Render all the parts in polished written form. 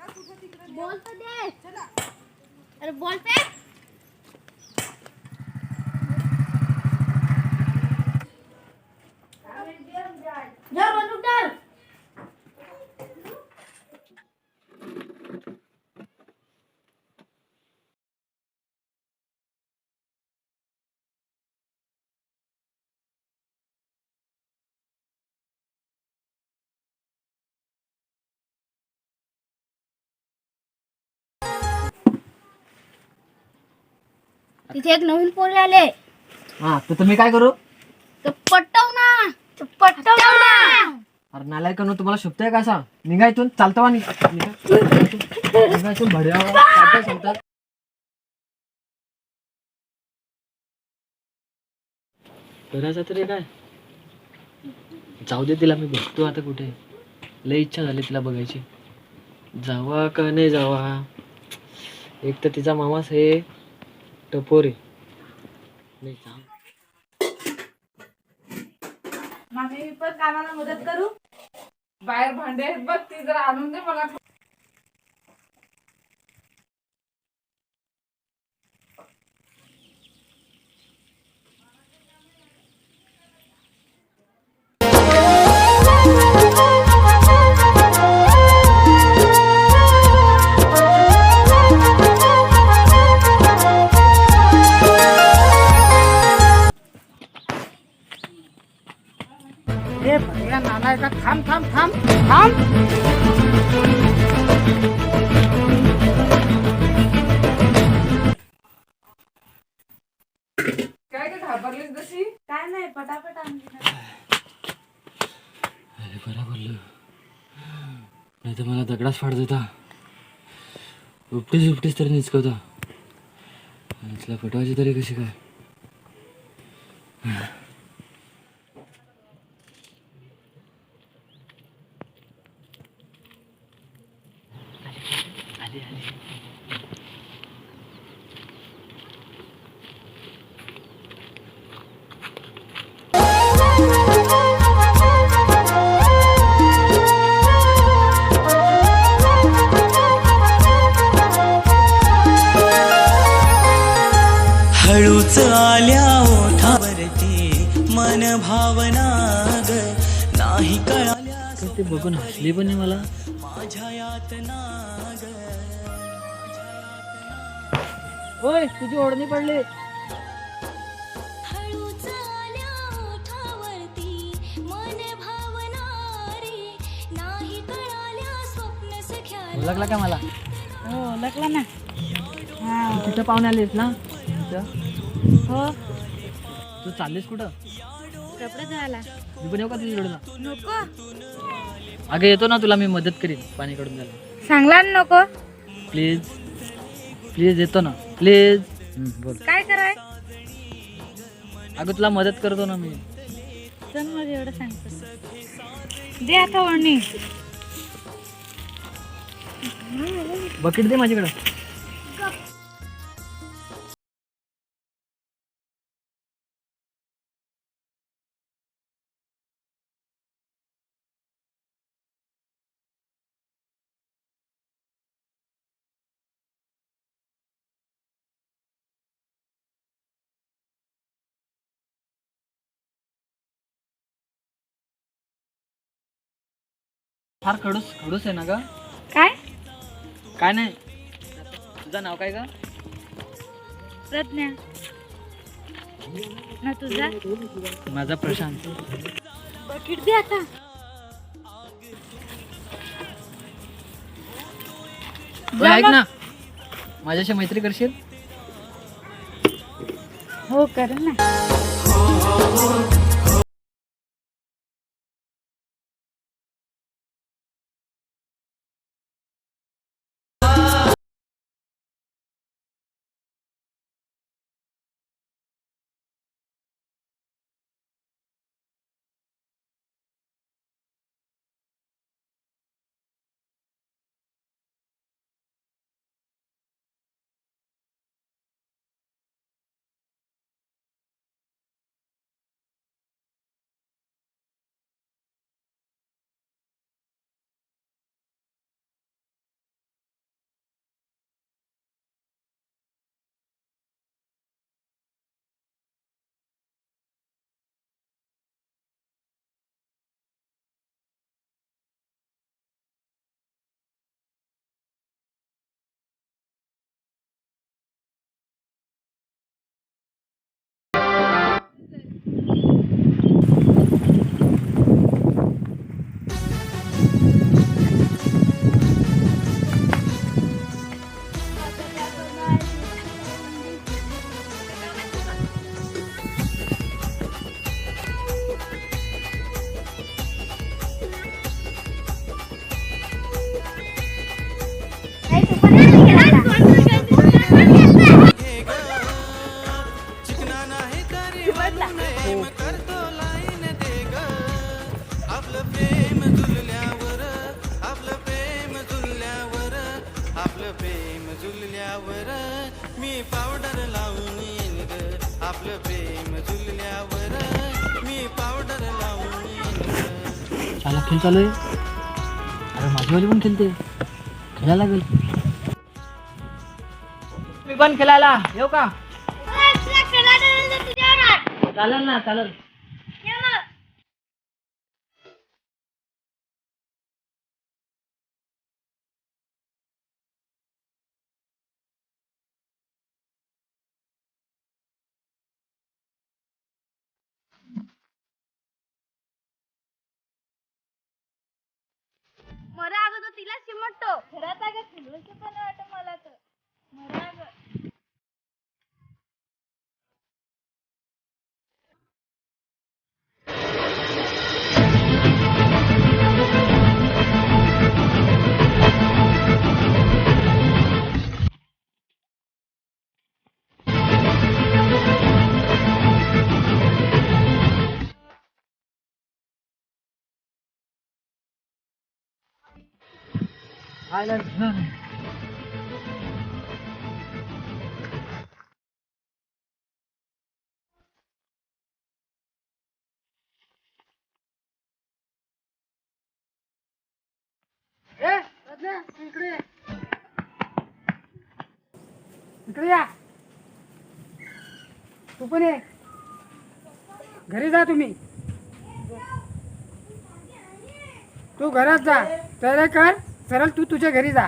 बोल तो दे. अरे बोल पे. जा बंदूक डाल. तिथे एक नवीन पोरी आले. हा तर तुम्ही काय करू? तर पटव ना. अरे नालायकांनो, तुम्हाला शोभतंय का सांग? निघा इथून, चालतं वा निघा इथून भड्यावर काय सांगतात. करायचं तरी काय? जाऊ दे तिला, मी बघतो आता कुठे. लय इच्छा झाली तिला बघायची. जावा का नाही जावा? एक तर तिचा मामाच हे टपोरे. नाही जा. मामी मी पण कामाला मदत करू. बाहेर भांडे आहेत बघ, ती जरा आणून दे मला. ए भैया नालाय का, थांब थांब थांब थांब. काय ग घाबरलीस जशी? काय नाही, पटापट आणली. अरे बरं बोललो, नाही तर मला दगडाच फाडत होता. उपटीच तरी निचकवता. आणि तिला पटवायची तरी कशी काय? हळूच आल्या ओठावरती मन भावना ग, नाही कळाल्या ते बघून हसली पण नाही मला. माझ्या यातना ग. होय, तुझी ओढणी पडली. हळूच आल्या ओठावरती मन भावना रे, नाही कळाल्या स्वप्न सख्या. ओळखला का मला? हो ओळखला ना. तू तिथं पाहुणे आलीस ना तिथं? हो. तू चाललीस कुठं? कपडे धुवायला. मी पण येऊ का तुझ्याकडे? नको. अगं येतो ना, तुला मी मदत करीन पाणी काढून द्यायला. सांगला नको. प्लीज प्लीज येतो ना, प्लीज. बोल. काय कराय? अगं तुला मदत करतो ना मी. चल मग एवढं सांगतो. दे आता ओढणी. बकेट दे माझ्याकडं. फार खडूस आहे ना ग? काय? काय नाही. तुझं नाव काय ग? प्रज्ञा. ना तुझा? माझा प्रशांत. बकेट दे आता. ओय, ऐक ना, माझ्याशी मैत्री करशील? हो कर ना. चिमटला. मी पावडर लावून येईन ग आपलं प्रेम झुलल्यावर मी पावडर लावून येईन ग. चला खेळ चालू आहे. अरे माझीवाली पण खेळते, खेळायला लागेल. मी पण खेळायला येऊ का? चालेल ना, चालेल. मरा अगं तो तिला चिमटतो. खरंच अगं खुलूचं पण वाटत मला तर. मरा अगं. इकडे या. तू पण ये. घरी जा तुम्ही. तू घरात जा. तयारी कर. सरळ तू तुझ्या घरी जा.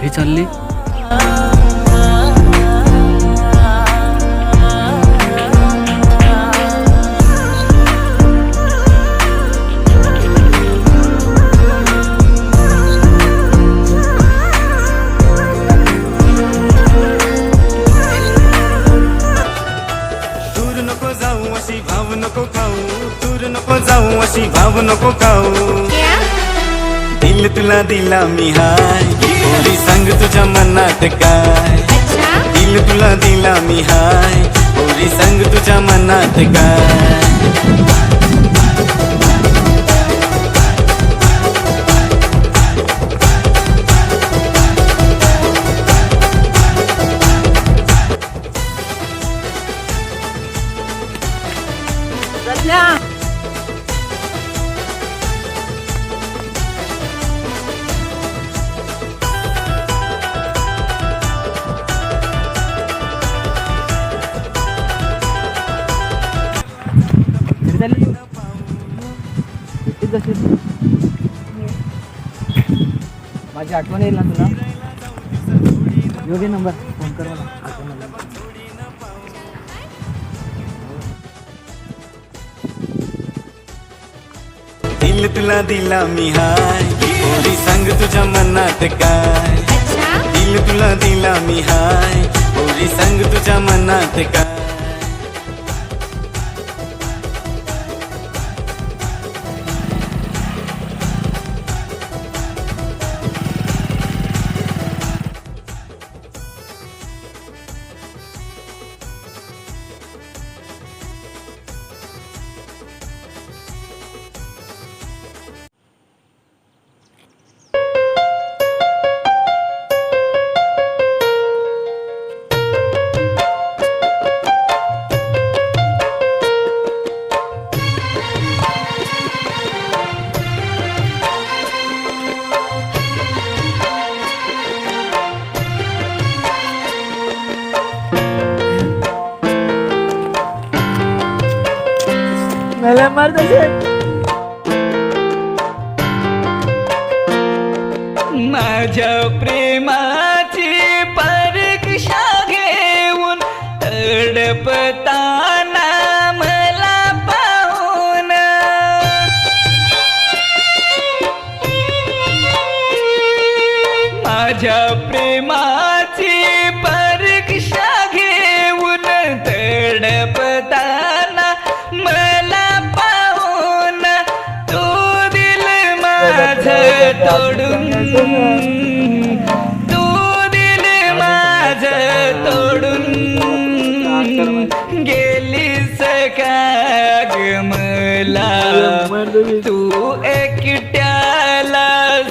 घरी चालली. दूर नको जाऊ अशी भाव नको खाऊ, दूर नको जाऊ अशी भाव नको खाऊ. दिल तुला दिला मी हाय, पोरी सांग तुझ्या मनात काय. दिल तुला दिला मी हाय, पोरी सांग तुझ्या मनात काय. माझी आठवण येईल ना तुला? योग्य नंबर फोन कर मला. दिल तुला दिला मी हाय, पोरी सांग तुझ्या मनात काय. दिल तुला दिला मी हाय, पोरी सांग तुझ्या मनात काय. मला मार माझ्या प्रेमाची परीक्षा घेऊन तडपताना मला पाहून माझ्या प्रेमाची परीक्षा घेऊन तडपताना मला पाहून तू दिल माझ तोडून तू दिल माझ तोडून गेलीस का ग मला तू एकट्याला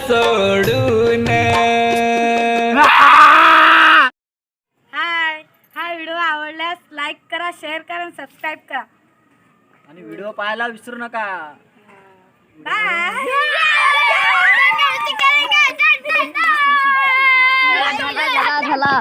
सोडून. हाय, हा व्हिडिओ आवडल्यास लाईक करा, शेअर करा आणि सबस्क्राईब करा. आणि व्हिडिओ पाहायला विसरू नका. बाय. झाला